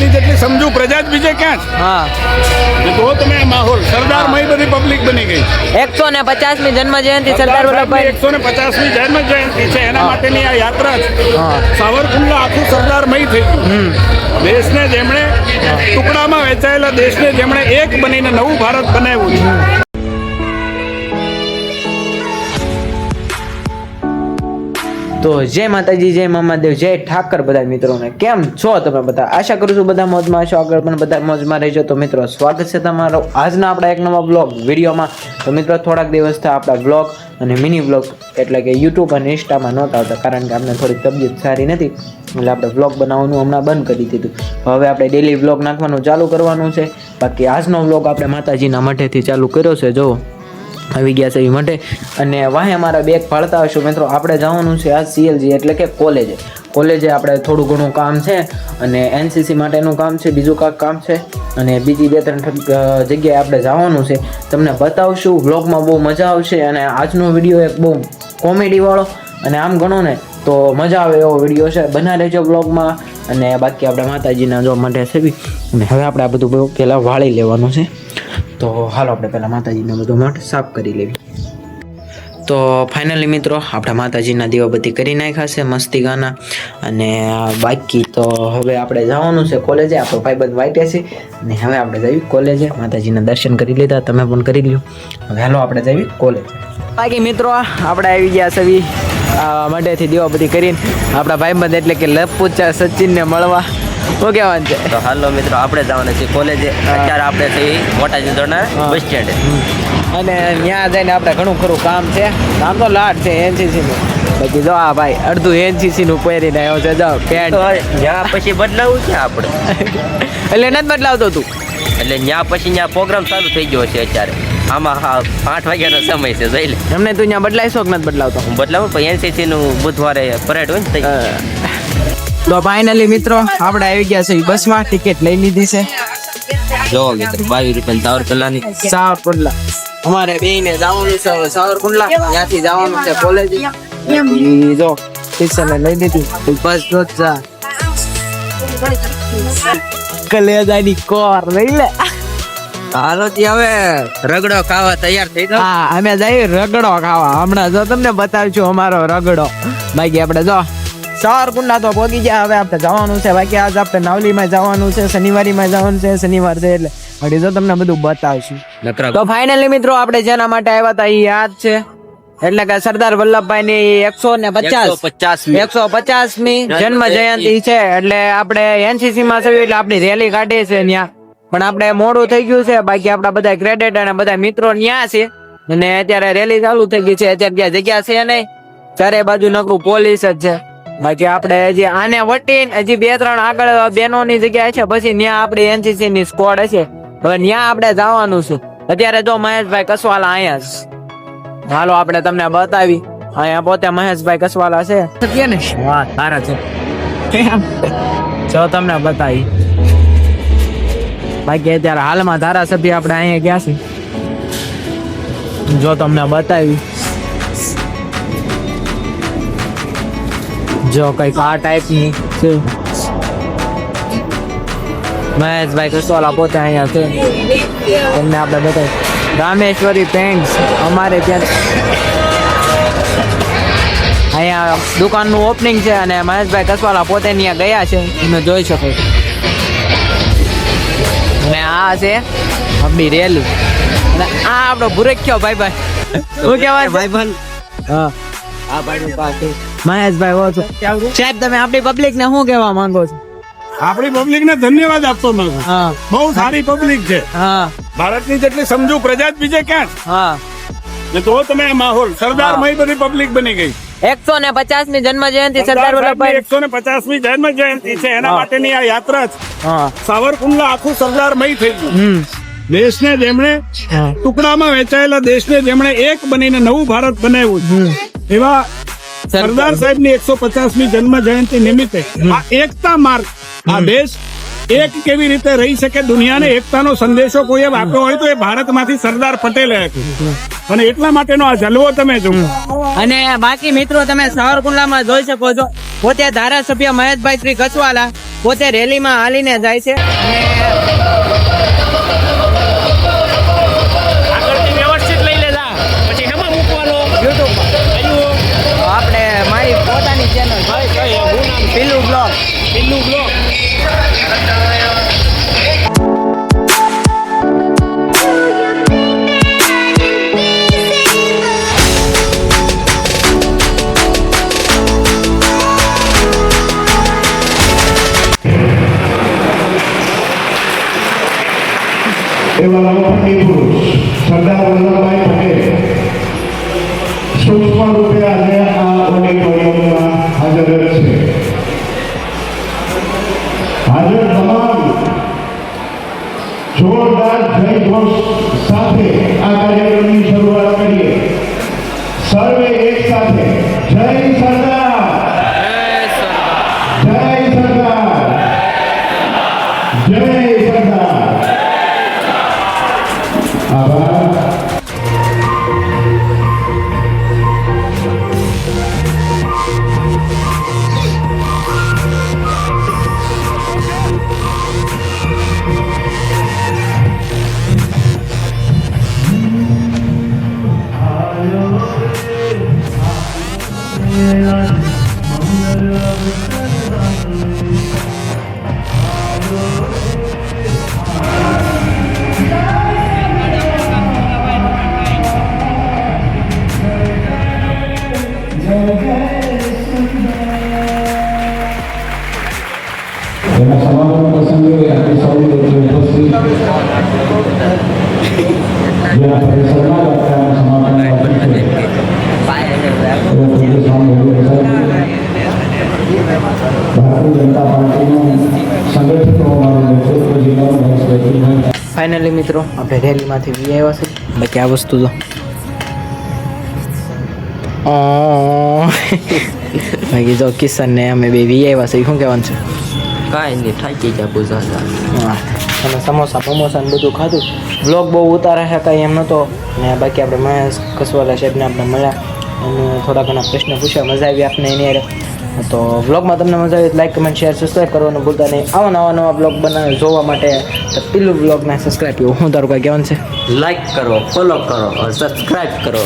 ભારતની જેટલી સમજુ પ્રજા જ બીજે ક્યાં છે? હા જો તમે આ માહોલ સરદારમય બધી પબ્લિક બની ગઈ. 150મી જન્મ જયંતિ સરદાર વલ્લભભાઈ 150મી જન્મ જયંતિ છે એના માટેની આ યાત્રા છે. હા. સાવરકુંડલા આખું સરદારમય થઈ ગયું. દેશને જેમણે ટુકડામાં વહેંચાયેલા દેશને જેમણે એક બનીને નવું ભારત બનાવ્યું છે. તો જય માતાજી, જય મામાદેવ, જય ઠાકર બધા મિત્રોને. કેમ છો તમે બધા? આશા કરું છું બધા મોજમાં છો, આગળ પણ બધા મોજમાં રહેજો. તો મિત્રો સ્વાગત છે તમારો આજના આપણા એક નવા બ્લોગ વિડીયોમાં. તો મિત્રો થોડાક દિવસથી આપણા બ્લોગ અને મિની બ્લોગ એટલે કે યુટ્યુબ અને ઇન્સ્ટામાં નહોતા આવતા, કારણ કે આપણે થોડી તબિયત સારી નથી, એટલે આપણે બ્લોગ બનાવવાનું હમણાં બંધ કરી દીધું. હવે આપણે ડેલી બ્લોગ નાખવાનું ચાલુ કરવાનું છે. બાકી આજનો બ્લોગ આપણે માતાજીના મઠેથી ચાલુ કર્યો છે. જો આવી ગયા છે એ માટે, અને વાહે અમારા બેગ ભાળતા હશો મિત્રો. આપણે જવાનું છે આ CLG એટલે કે કોલેજે આપણે થોડું ઘણું કામ છે, અને NCC માટેનું કામ છે, બીજું કાંઈક કામ છે, અને બીજી 2-3 જગ્યાએ આપણે જવાનું છે. તમને બતાવશું, વ્લોગમાં બહુ મજા આવશે. અને આજનો વિડીયો એક બહુ કોમેડીવાળો અને આમ ગણો ને તો મજા આવે એવો વિડીયો છે. બના રહેજો વ્લોગમાં. અને બાકી આપણે માતાજીના જો માટે છે બી, અને હવે આપણે આ બધું પહેલાં વાળી લેવાનું છે. તો હાલો આપણે પહેલાં માતાજીને બધું મઠ સાફ કરી લેવી. તો ફાઇનલી મિત્રો આપણે માતાજીના દીવાબત્તી કરી નાખ્યા છે મસ્તી ગાના, અને બાકી તો હવે આપણે જવાનું છે કોલેજે. આપણો ભાઈબંધ વાટ્યા છે, અને હવે આપણે જઈએ કોલેજે. માતાજીના દર્શન કરી લીધા, તમે પણ કરી લ્યો. હવે હાલો આપણે જઈએ કોલેજ. બાકી મિત્રો આપણે આવી ગયા છે મઢેથી દીવાબત્તી કરીને આપણા ભાઈબંધ એટલે કે લપુચા સચિનને મળવા. શું કહેવાનું છે? તો હાલો મિત્રો આપણે જવાના છીએ કોલેજે. અત્યારે આપણે થઈ મોટા ચિંતોડના બસ સ્ટેન્ડે, અને ત્યાં જઈને આપણે ઘણું ખરું કામ છે. કામ તો લાટ છે NCC નું. બાકી જો આ ભાઈ અડધું NCC નું પહેરીને આવ્યો છે. જો પેન્ટ ત્યાં પછી બદલાવું છે આપણે, એટલે નથી બદલાવતો તું? એટલે ત્યાં પછી ત્યાં પ્રોગ્રામ ચાલુ થઈ ગયો છે અત્યારે. આમાં 8 વાગ્યાનો સમય છે, જોઈ લે. એમને તું ત્યાં બદલાઈશો કે નથી બદલાવતો? હું બદલાવું પણ NCC નું બુધવારે પરેડ હોય ને. તો ફાઇનલી મિત્રો આપણે આવી ગયા છે બસમાં. ટિકિટ લઈ લીધી છે. જો મિત્રો 22 રૂપિયા સાવરકુંડલાની. સાવરકુંડલા અમારે બેયને જવાનું છે. હવે સાવરકુંડલા ત્યાંથી જવાનું છે કોલેજ. જો ટીચર ને લઈ લીધી બસ. જો જા કલેજાની કોર લઈ લે. હાલો હવે રગડો ખાવા તૈયાર થઈ જાવ. હા અમે જઈએ રગડો ખાવા. હમણાં જો તમને બતાવશું અમારો રગડો. બાકી આપણે જો સાવરકુંડલા તો પહોંચી ગયા. હવે આપણે જવાનું છે. બાકી આજ આપણે નાવલીમાં જવાનું છે, શનિવારીમાં જવાનું છે. શનિવાર છે એટલે હજી જો તમને બધું બતાવશું. તો ફાઇનલી મિત્રો આપણે જેના માટે આવ્યા હતા એ યાદ છે, એટલે કે સરદાર વલ્લભભાઈની 150મી જન્મ જયંતિ છે. એટલે આપણે NCC માં છે એટલે આપણી રેલી કાઢી છે ત્યાં, પણ આપણે મોડું થઈ ગયું છે. બાકી આપણા બધા ક્રેડિટ અને બધા મિત્રો ત્યાં છે, અને અત્યારે રેલી ચાલુ થઈ ગઈ છે. અત્યારે ક્યાં જગ્યા છે નહીં, ચારે બાજુ નકરું પોલીસ જ છે. બાકી આપણે હજી આને વટીને હજી 2-3 આગળ બેનોની જગ્યા છે, પછી ત્યાં આપણી NCC ની સ્કોડ હશે. હવે ત્યાં આપણે જવાનું છે. અત્યારે જો મહેશભાઈ કસવાલા અહીંયા છે. હાલો આપણે તમને બતાવી. અહીંયા પોતે મહેશભાઈ કસવાલા છે ને. વાહ સારા છે. જો તમને બતાવી. બાકી અત્યારે હાલમાં ધારાસભ્ય આપણે અહીંયા ગયા છે. જો તમને બતાવી. જો કઈક આ ટાઈપની છે. મહેશભાઈ કસવાલા પોતે અહીંયા છે. તમને આપણે બતાવી. રામેશ્વરી પેન્ટ્સ અમારે ત્યાં અહીંયા દુકાનનું ઓપનિંગ છે, અને મહેશભાઈ કસવાલા પોતે ત્યાં ગયા છે, તમે જોઈ શકો. અને આ છે આપણી રેલી, અને આ આપણો ભુરેખ્યો ભાઈ શું કહેવાય ભાઈબંધ? હા આ ભાઈ પાસે મહેશભાઈ હો છો. સાહેબ તમે આપણી પબ્લિક ને શું કહેવા માંગો છો? આપણી પબ્લિક ને ધન્યવાદ આપતો માંગુ. હા બહુ સારી પબ્લિક છે. હા ભારતની જેટલી સમજુ પ્રજા જ બીજે ક્યાં છે? હા જો તમે આ માહોલ સરદારમય બધી પબ્લિક બની ગઈ. 150મી જન્મ જયંતિ સરદાર વલ્લભભાઈ 150મી જન્મ જયંતિ છે એના માટેની આ યાત્રા છે. હા સાવરકુંડલા આખું સરદારમય થઈ ગયું. દેશને જેમણે ટુકડામાં વહેંચાયેલા દેશને જેમણે એક બનીને નવું ભારત બનાવ્યું છે, એવા સરદાર સાહેબની 150મી જન્મ જયંતિ નિમિત્તે આ એકતા માર્ગ, આ દેશ એક કેવી રીતે રહી શકે, દુનિયાને એકતાનો સંદેશો કોઈએ આપ્યો હોય તો એ ભારતમાંથી સરદાર પટેલે આપ્યો. અને એટલા માટેનો આ જલવો તમે જુઓ. અને બાકી મિત્રો તમે સાવરકુંડલામાં જોઈ શકો છો, પોતે ધારાસભ્ય મહેશભાઈ શ્રી કસવાલા પોતે રેલીમાં હાલીને જાય છે અને આગળથી વ્યવસ્થિત લઈ લેતા પછી એમાં મૂકવાનો યુટ્યુબમાં આપણે મારી પોતાની ચેનલ પીલું બ્લોગ પેલું બ્લોગ એવા લોખંડી પુરુષ સરદાર વલ્લભભાઈ પટેલ સૂક્ષ્મ રૂપે આજે આ ઓડિટોરિયમમાં હાજર છે. હાજર તમામ જોરદાર જયઘોષ સાથે આ કાર્યક્રમની શરૂઆત કરીએ. સર્વે એક સાથે જય સરદાર, જય સરદાર, જય સરદાર. આભાર. એના સમાપન પ્રસંગે આપણી સૌની વચ્ચે ઉપસ્થિત જેના પરિસરમાં આપણે સમાપન રાખ્યું છે ભારતીય જનતા પાર્ટીનું સંગઠિત હોવાનું નેતૃત્વ જિલ્લાનું ભાઈ સ્વૈતિભાઈ. ફાઇનલી મિત્રો આપણે રેલીમાંથી વી આવ્યા છે બાકી આ વસ્તુ તો બાકી જો કિશન ને અમે બે વી આવ્યા છે શું કહેવાનું છે? કાંઈ નહીં થાકી ગયા બુઝાતા. અને સમોસા બમોસા ને બધું ખાધું. વ્લોગ બહુ ઉતારે છે કાંઈ એમ નહોતો ને બાકી આપણે મહેશ કસવાલા સાહેબને આપણે મળ્યા અને થોડા ઘણા પ્રશ્ન પૂછ્યા. મજા આવી આપને એની હારે. તો વ્લોગમાં તમને મજા આવી લાઈક કમેન્ટ શેર સબસ્ક્રાઈબ કરવાનું ભૂલતા નહીં. આવા નવા બ્લોગ બનાવે જોવા માટે તો પેલું બ્લોગને સબસ્ક્રાઈબ કરો. હું તારું કાંઈ કહેવાનું છે? લાઈક કરો, ફોલો કરો, સબસ્ક્રાઇબ કરો.